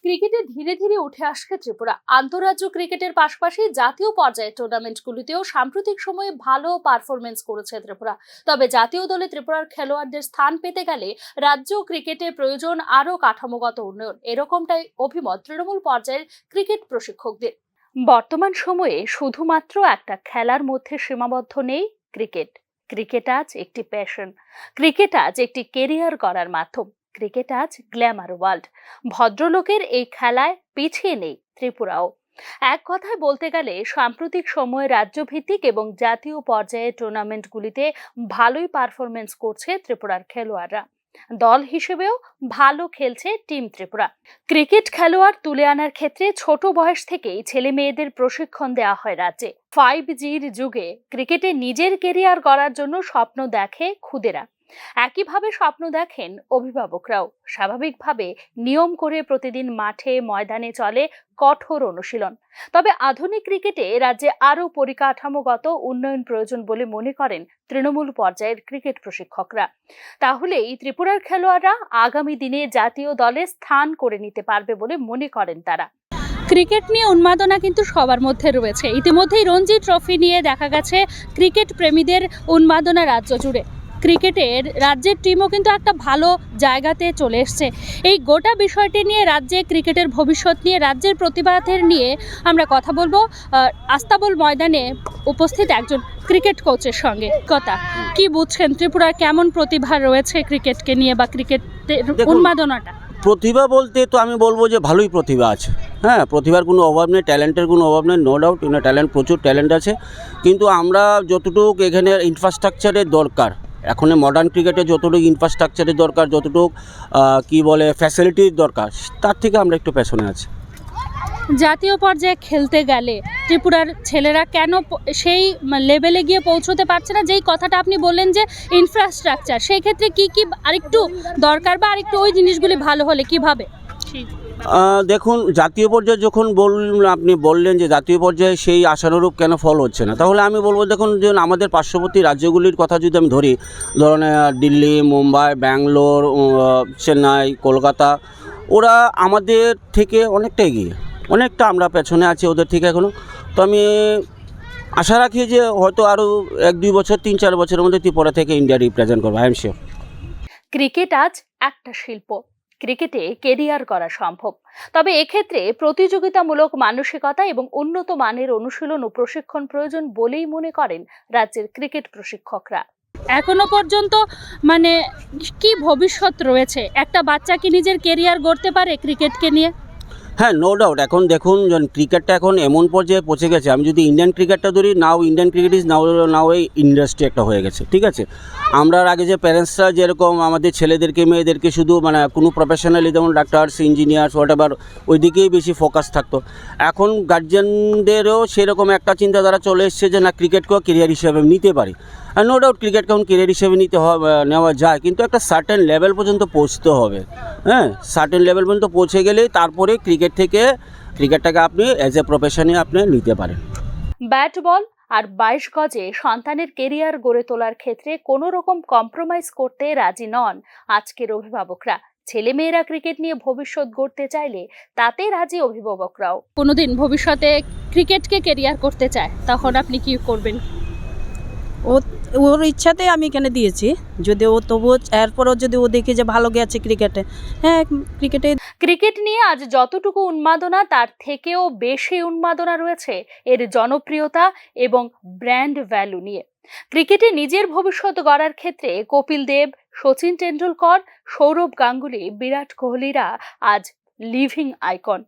ক্রিকেটে ধীরে ধীরে উঠে আসছে ত্রিপুরা। আন্তঃরাজ্য ক্রিকেটের পাশাপাশি জাতীয় পর্যায়ের টুর্নামেন্টগুলিতেও সাম্প্রতিক সময়ে ভালো পারফরমেন্স করেছে ত্রিপুরা। তবে জাতীয় দলে ত্রিপুরার খেলোয়াড়দের স্থান পেতে গেলে রাজ্য ক্রিকেটে প্রয়োজন আরও কাঠামোগত উন্নয়ন, এরকমটাই অভিমত তৃণমূল পর্যায়ের ক্রিকেট প্রশিক্ষকদের। বর্তমান সময়ে শুধুমাত্র একটা খেলার মধ্যে সীমাবদ্ধ নেই ক্রিকেট। ক্রিকেট আজ একটি প্যাশন, ক্রিকেট আজ একটি কেরিয়ার করার মাধ্যম, ক্রিকেট আজ গ্ল্যামার ওয়ার্ল্ড। ভদ্রলোকের এই খেলায় পিছিয়ে নেই ত্রিপুরাও। এক কথায় বলতে গেলে সাম্প্রতিক সময়ে রাজ্যভিত্তিক এবং জাতীয় পর্যায়ে টুর্নামেন্টগুলিতে ভালোই পারফরমেন্স করছে ত্রিপুরার খেলোয়াড়রা। দল হিসেবেও ভালো খেলছে টিম ত্রিপুরা। ক্রিকেট খেলোয়াড় তুলে আনার ক্ষেত্রে ছোট বয়স থেকেই ছেলে মেয়েদের প্রশিক্ষণ দেওয়া হয় রাজ্যে। 5G'র যুগে ক্রিকেটে নিজের কেরিয়ার গড়ার জন্য স্বপ্ন দেখে খুদেরা, একইভাবে স্বপ্ন দেখেন অভিভাবকরাও। স্বাভাবিকভাবে নিয়ম করে প্রতিদিন মাঠে ময়দানে চলে কঠোর অনুশীলন। তবে আধুনিক ক্রিকেটে রাজ্যে আরও পরিকাঠামোগত উন্নয়ন প্রয়োজন বলে মনে করেন তৃণমূল পর্যায়ের ক্রিকেট প্রশিক্ষকরা। তাহলেই ত্রিপুরার খেলোয়াড়রা আগামী দিনে জাতীয় দলে স্থান করে নিতে পারবে বলে মনে করেন তারা। ক্রিকেট নিয়ে উন্মাদনা কিন্তু সবার মধ্যে রয়েছে। ইতিমধ্যেই রঞ্জি ট্রফি নিয়ে দেখা গেছে ক্রিকেট প্রেমীদের উন্মাদনা রাজ্য জুড়ে। ক্রিকেটের রাজ্যের টিমও কিন্তু একটা ভালো জায়গাতে চলে এসছে। এই গোটা বিষয়টি নিয়ে রাজ্যে ক্রিকেটের ভবিষ্যৎ নিয়ে, রাজ্যের প্রতিবাদের নিয়ে আমরা কথা বলবো আস্তাবল ময়দানে উপস্থিত একজন ক্রিকেট কোচের সঙ্গে। কথা কি বুঝছেন, ত্রিপুরার কেমন প্রতিভা রয়েছে ক্রিকেটকে নিয়ে বা ক্রিকেটের উন্মাদনাটা? প্রতিভা বলতে তো আমি বলবো যে ভালোই প্রতিভা আছে। হ্যাঁ, প্রতিভার কোনো অভাব নেই, ট্যালেন্টের কোনো অভাব নেই, নো ডাউট ট্যালেন্ট, প্রচুর ট্যালেন্ট আছে। কিন্তু আমরা যতটুকু এখানে ইনফ্রাস্ট্রাকচারের দরকার, এখন মডার্ন ক্রিকেটে যতটুকু ইনফ্রাস্ট্রাকচারের দরকার, যতটুকু কি বলে ফ্যাসিলিটির দরকার, তার থেকে আমরা একটু পেছনে আছি। জাতীয় পর্যায়ে খেলতে গেলে ত্রিপুরার ছেলেরা কেন সেই লেভেলে গিয়ে পৌঁছতে পারছে না? যেই কথাটা আপনি বললেন যে ইনফ্রাস্ট্রাকচার, সেই ক্ষেত্রে কি কি আরেকটু দরকার বা আরেকটু ওই জিনিসগুলি ভালো হলে কিভাবে? দেখুন, জাতীয় পর্যায়ে যখন আপনি বললেন যে জাতীয় পর্যায়ে সেই আশানুরূপ কেন ফল হচ্ছে না, তাহলে আমি বলবো দেখুন যে আমাদের পার্শ্ববর্তী রাজ্যগুলির কথা যদি আমি ধরি, ধরুন দিল্লি, মুম্বাই, ব্যাঙ্গালোর, চেন্নাই, কলকাতা, ওরা আমাদের থেকে অনেকটা এগিয়ে, অনেকটা আমরা পেছনে আছি ওদের থেকে এখনও। তো আমি আশা রাখি যে হয়তো আরও 1-2 বছর, 3-4 বছরের মধ্যে ত্রিপুরা থেকে ইন্ডিয়া রিপ্রেজেন্ট করবে, আই এম শিওর। ক্রিকেট আজ একটা শিল্প, ক্রিকেটে কেরিয়ার করা সম্ভব। তবে এক্ষেত্রে প্রতিযোগিতামূলক মানসিকতা এবং উন্নত মানের অনুশীলন ও প্রশিক্ষণ প্রয়োজন বলেই মনে করেন রাজ্যের ক্রিকেট প্রশিক্ষকরা। এখনো পর্যন্ত কি ভবিষ্যৎ রয়েছে? একটা বাচ্চা কি নিজের কেরিয়ার গড়তে পারে ক্রিকেটকে নিয়ে? হ্যাঁ, নো ডাউট। এখন দেখুন, ক্রিকেটটা এখন এমন পর্যায়ে পৌঁছে গেছে, আমি যদি ইন্ডিয়ান ক্রিকেটটা ধরি, নাও ইন্ডিয়ান ক্রিকেট ইজ নাও এই ইন্ডাস্ট্রি একটা হয়ে গেছে, ঠিক আছে? আমরা আগে যে প্যারেন্টসরা যেরকম আমাদের ছেলেদেরকে মেয়েদেরকে শুধু কোনো প্রফেশনালি, যেমন ডাক্তারস, ইঞ্জিনিয়ার্স, হোয়াট এভার, ওই দিকেই বেশি ফোকাস থাকতো। এখন গার্জিয়ানদেরও সেরকম একটা চিন্তাধারা চলে এসছে যে না, ক্রিকেটকেও কেরিয়ার হিসেবে নিতে পারি। আর নো ডাউট ক্রিকেটকে এখন কেরিয়ার হিসেবে নেওয়া যায়, কিন্তু একটা সার্টেন লেভেল পর্যন্ত পৌঁছতে হবে। হ্যাঁ, সার্টেন লেভেল পর্যন্ত পৌঁছে গেলেই তারপরে ক্রিকেটটাকে আপনি অ্যাজ এ প্রফেশনে আপনি নিতে পারেন। ব্যাট বল আর 22 গজে সন্তানের কেরিয়ার গড়ে তোলার ক্ষেত্রে কোনো রকম কম্প্রোমাইজ করতে রাজি নন আজকের অভিভাবকরা। ছেলেমেয়েরা ক্রিকেট নিয়ে ভবিষ্যৎ গড়তে চাইলে তাতে রাজি অভিভাবকরাও। কোনোদিন ভবিষ্যতে ক্রিকেটকে কেরিয়ার করতে চায়, তখন আপনি কি করবেন? ওর ইচ্ছাতে আমি এখানে দিয়েছি। যদি ও তবুও এরপরও যদি ও দেখে যে ভালো গেছে ক্রিকেটে, হ্যাঁ ক্রিকেট নিয়ে আজ যতটুকু উন্মাদনা, তার থেকেও বেশি উন্মাদনা রয়েছে এর জনপ্রিয়তা এবং ব্র্যান্ড ভ্যালু নিয়ে। ক্রিকেটে নিজের ভবিষ্যৎ গড়ার ক্ষেত্রে কপিল দেব, সচিন টেন্ডুলকর, সৌরভ গাঙ্গুলি, বিরাট কোহলিরা আজ লিভিং আইকন।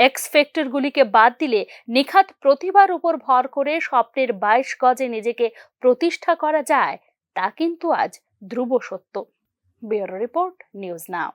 এক্স ফ্যাক্টরগুলিকে বাদ দিলে নিখাত প্রতিভার উপর ভর করে স্বপ্নের 22 গজে নিজেকে প্রতিষ্ঠা করা যায়, তা কিন্তু আজ ধ্রুব সত্য। Bureau report, news now.